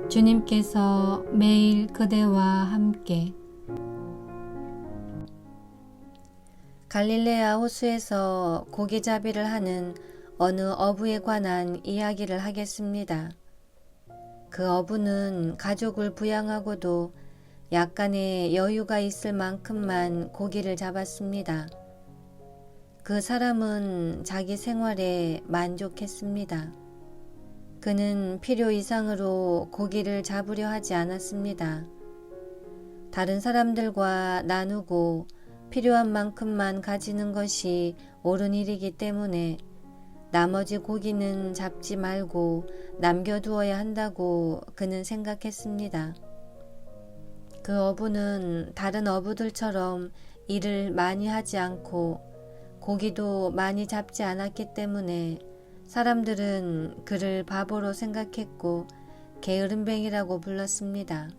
주님께서 매일 그대와 함께. 갈릴레아 호수에서 고기잡이를 하는 어느 어부에 관한 이야기를 하겠습니다. 그 어부는 가족을 부양하고도 약간의 여유가 있을 만큼만 고기를 잡았습니다. 그 사람은 자기 생활에 만족했습니다. 그는 필요 이상으로 고기를 잡으려 하지 않았습니다. 다른 사람들과 나누고 필요한 만큼만 가지는 것이 옳은 일이기 때문에 나머지 고기는 잡지 말고 남겨두어야 한다고 그는 생각했습니다. 그 어부는 다른 어부들처럼 일을 많이 하지 않고 고기도 많이 잡지 않았기 때문에 사람들은 그를 바보로 생각했고 게으름뱅이라고 불렀습니다.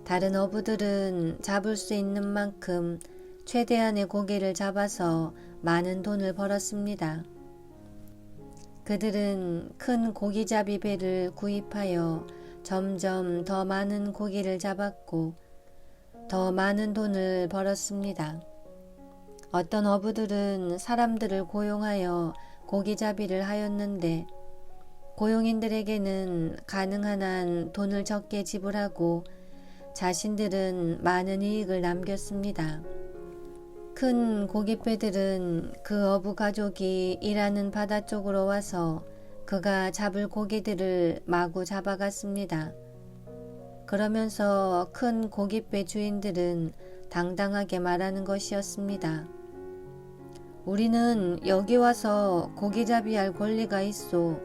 다른 어부들은 잡을 수 있는 만큼 최대한의 고기를 잡아서 많은 돈을 벌었습니다. 그들은 큰 고기잡이 배를 구입하여 점점 더 많은 고기를 잡았고 더 많은 돈을 벌었습니다. 어떤 어부들은 사람들을 고용하여 고기잡이를 하였는데 고용인들에게는 가능한 한 돈을 적게 지불하고 자신들은 많은 이익을 남겼습니다. 큰 고깃배들은 그 어부 가족이 일하는 바다 쪽으로 와서 그가 잡을 고기들을 마구 잡아갔습니다. 그러면서 큰 고깃배 주인들은 당당하게 말하는 것이었습니다. 우리는 여기 와서 고기잡이할 권리가 있어.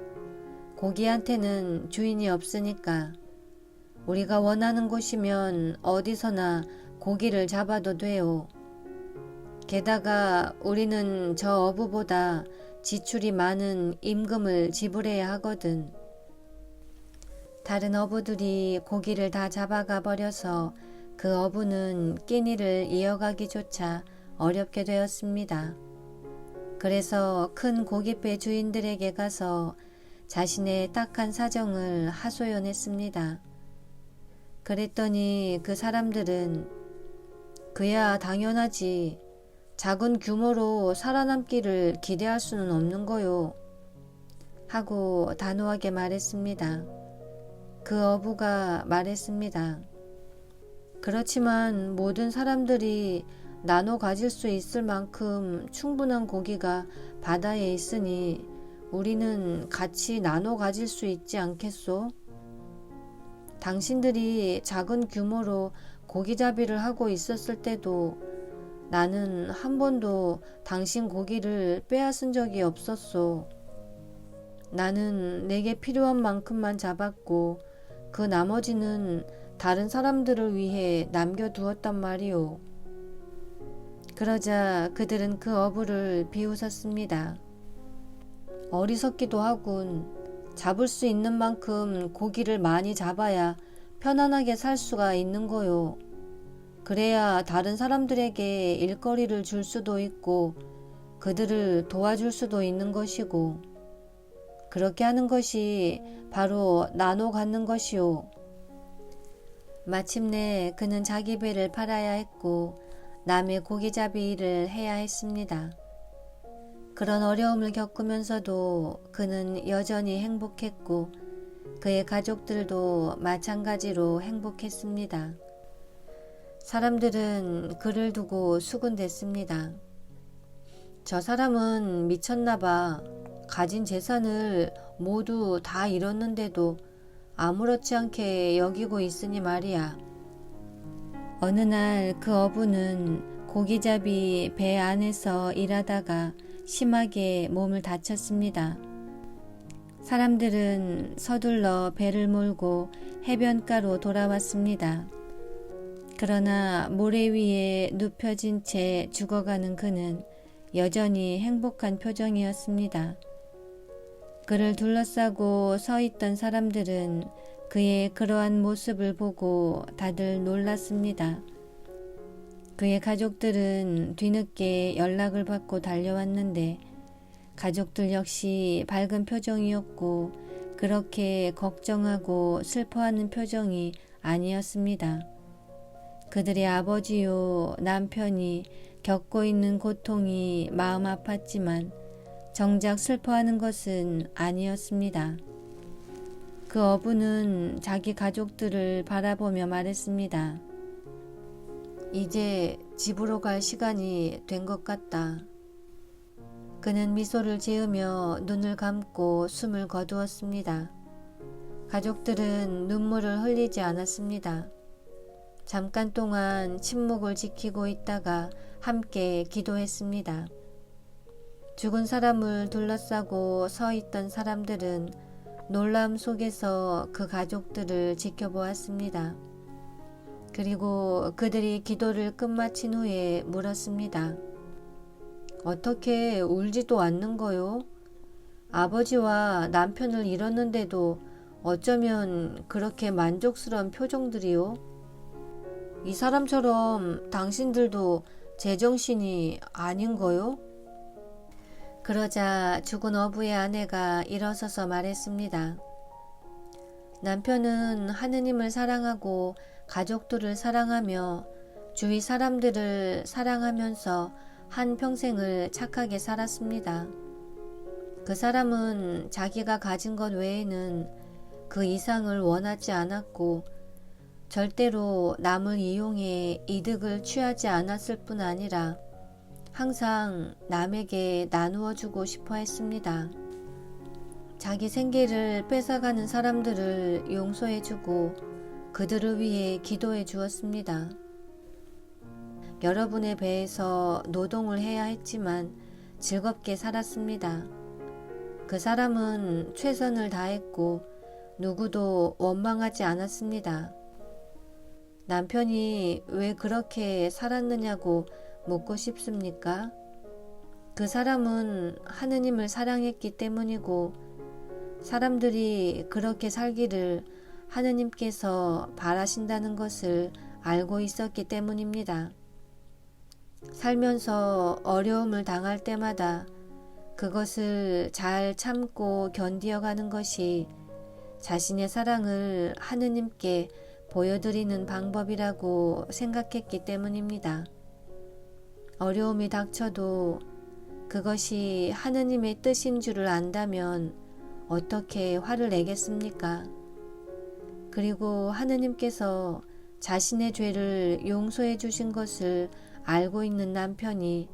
고기한테는 주인이 없으니까. 우리가 원하는 곳이면 어디서나 고기를 잡아도 돼요. 게다가 우리는 저 어부보다 지출이 많은 임금을 지불해야 하거든. 다른 어부들이 고기를 다 잡아가 버려서 그 어부는 끼니를 이어가기조차 어렵게 되었습니다. 그래서 큰 고깃배 주인들에게 가서 자신의 딱한 사정을 하소연했습니다. 그랬더니 그 사람들은 그야 당연하지. 작은 규모로 살아남기를 기대할 수는 없는 거요. 하고 단호하게 말했습니다. 그 어부가 말했습니다. 그렇지만 모든 사람들이 나눠 가질 수 있을 만큼 충분한 고기가 바다에 있으니 우리는 같이 나눠 가질 수 있지 않겠소? 당신들이 작은 규모로 고기잡이를 하고 있었을 때도 나는 한 번도 당신 고기를 빼앗은 적이 없었소. 나는 내게 필요한 만큼만 잡았고 그 나머지는 다른 사람들을 위해 남겨두었단 말이오. 그러자 그들은 그 어부를 비웃었습니다. 어리석기도 하군. 잡을 수 있는 만큼 고기를 많이 잡아야 편안하게 살 수가 있는 거요. 그래야 다른 사람들에게 일거리를 줄 수도 있고 그들을 도와줄 수도 있는 것이고 그렇게 하는 것이 바로 나눠 갖는 것이요. 마침내 그는 자기 배를 팔아야 했고 남의 고기잡이 일을 해야 했습니다. 그런 어려움을 겪으면서도 그는 여전히 행복했고 그의 가족들도 마찬가지로 행복했습니다. 사람들은 그를 두고 수군댔습니다. 저 사람은 미쳤나봐. 가진 재산을 모두 다 잃었는데도 아무렇지 않게 여기고 있으니 말이야. 어느 날 그 어부는 고기잡이 배 안에서 일하다가 심하게 몸을 다쳤습니다. 사람들은 서둘러 배를 몰고 해변가로 돌아왔습니다. 그러나 모래 위에 눕혀진 채 죽어가는 그는 여전히 행복한 표정이었습니다. 그를 둘러싸고 서 있던 사람들은 그의 그러한 모습을 보고 다들 놀랐습니다. 그의 가족들은 뒤늦게 연락을 받고 달려왔는데 가족들 역시 밝은 표정이었고 그렇게 걱정하고 슬퍼하는 표정이 아니었습니다. 그들의 아버지요 남편이 겪고 있는 고통이 마음 아팠지만 정작 슬퍼하는 것은 아니었습니다. 그 어부는 자기 가족들을 바라보며 말했습니다. 이제 집으로 갈 시간이 된 것 같다. 그는 미소를 지으며 눈을 감고 숨을 거두었습니다. 가족들은 눈물을 흘리지 않았습니다. 잠깐 동안 침묵을 지키고 있다가 함께 기도했습니다. 죽은 사람을 둘러싸고 서 있던 사람들은 놀람 속에서 그 가족들을 지켜보았습니다. 그리고 그들이 기도를 끝마친 후에 물었습니다. 어떻게 울지도 않는 거요? 아버지와 남편을 잃었는데도 어쩌면 그렇게 만족스러운 표정들이요? 이 사람처럼 당신들도 제정신이 아닌 거요? 그러자 죽은 어부의 아내가 일어서서 말했습니다. 남편은 하느님을 사랑하고 가족들을 사랑하며 주위 사람들을 사랑하면서 한평생을 착하게 살았습니다. 그 사람은 자기가 가진 것 외에는 그 이상을 원하지 않았고 절대로 남을 이용해 이득을 취하지 않았을 뿐 아니라 항상 남에게 나누어 주고 싶어 했습니다. 자기 생계를 뺏어가는 사람들을 용서해 주고 그들을 위해 기도해 주었습니다. 여러분의 배에서 노동을 해야 했지만 즐겁게 살았습니다. 그 사람은 최선을 다했고 누구도 원망하지 않았습니다. 남편이 왜 그렇게 살았느냐고 묻고 싶습니까? 그 사람은 하느님을 사랑했기 때문이고 사람들이 그렇게 살기를 하느님께서 바라신다는 것을 알고 있었기 때문입니다. 살면서 어려움을 당할 때마다 그것을 잘 참고 견디어가는 것이 자신의 사랑을 하느님께 보여드리는 방법이라고 생각했기 때문입니다. 어려움이 닥쳐도 그것이 하느님의 뜻인 줄을 안다면 어떻게 화를 내겠습니까? 그리고 하느님께서 자신의 죄를 용서해 주신 것을 알고 있는 남편이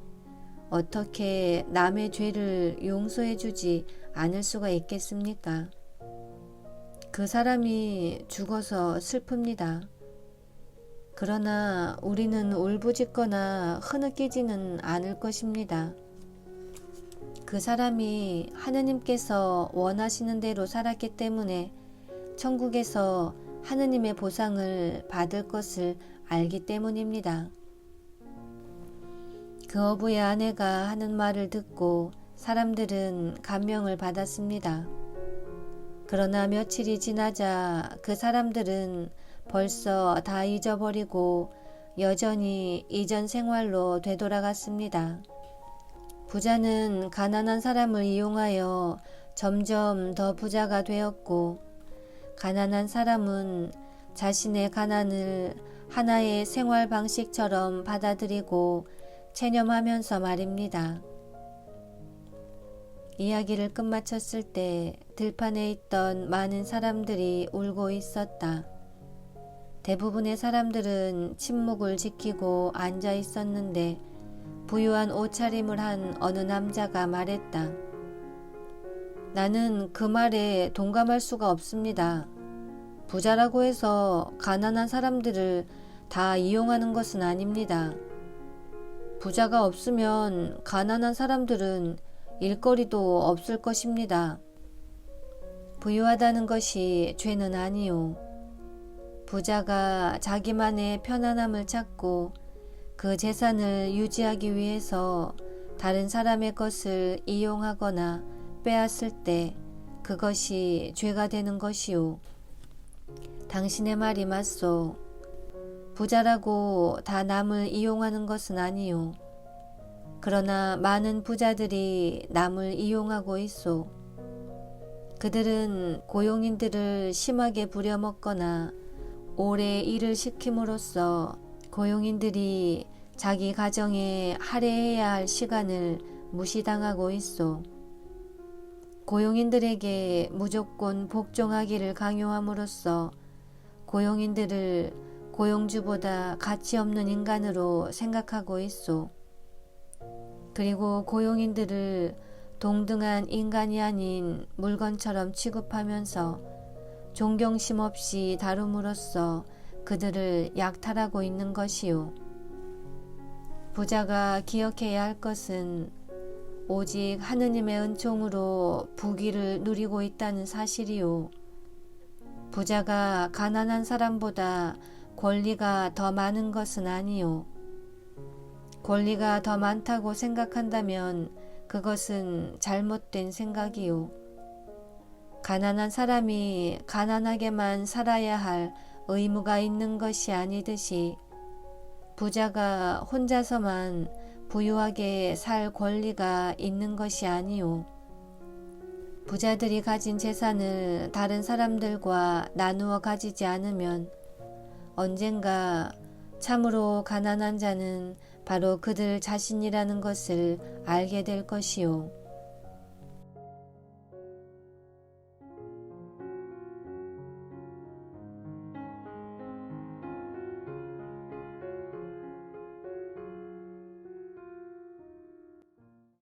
어떻게 남의 죄를 용서해 주지 않을 수가 있겠습니까? 그 사람이 죽어서 슬픕니다. 그러나 우리는 울부짖거나 흐느끼지는 않을 것입니다. 그 사람이 하느님께서 원하시는 대로 살았기 때문에 천국에서 하느님의 보상을 받을 것을 알기 때문입니다. 그 어부의 아내가 하는 말을 듣고 사람들은 감명을 받았습니다. 그러나 며칠이 지나자 그 사람들은 벌써 다 잊어버리고 여전히 이전 생활로 되돌아갔습니다. 부자는 가난한 사람을 이용하여 점점 더 부자가 되었고 가난한 사람은 자신의 가난을 하나의 생활 방식처럼 받아들이고 체념하면서 말입니다. 이야기를 끝마쳤을 때 들판에 있던 많은 사람들이 울고 있었다. 대부분의 사람들은 침묵을 지키고 앉아 있었는데 부유한 옷차림을 한 어느 남자가 말했다. 나는 그 말에 동감할 수가 없습니다. 부자라고 해서 가난한 사람들을 다 이용하는 것은 아닙니다. 부자가 없으면 가난한 사람들은 일거리도 없을 것입니다. 부유하다는 것이 죄는 아니요. 부자가 자기만의 편안함을 찾고 그 재산을 유지하기 위해서 다른 사람의 것을 이용하거나 빼앗을 때 그것이 죄가 되는 것이요. 당신의 말이 맞소. 부자라고 다 남을 이용하는 것은 아니요. 그러나 많은 부자들이 남을 이용하고 있소. 그들은 고용인들을 심하게 부려먹거나 오래 일을 시킴으로써 고용인들이 자기 가정에 할애해야 할 시간을 무시당하고 있어. 고용인들에게 무조건 복종하기를 강요함으로써 고용인들을 고용주보다 가치 없는 인간으로 생각하고 있어. 그리고 고용인들을 동등한 인간이 아닌 물건처럼 취급하면서 존경심 없이 다룸으로써 그들을 약탈하고 있는 것이요. 부자가 기억해야 할 것은 오직 하느님의 은총으로 부귀를 누리고 있다는 사실이요. 부자가 가난한 사람보다 권리가 더 많은 것은 아니요. 권리가 더 많다고 생각한다면 그것은 잘못된 생각이요. 가난한 사람이 가난하게만 살아야 할 의무가 있는 것이 아니듯이 부자가 혼자서만 부유하게 살 권리가 있는 것이 아니요. 부자들이 가진 재산을 다른 사람들과 나누어 가지지 않으면 언젠가 참으로 가난한 자는 바로 그들 자신이라는 것을 알게 될 것이요.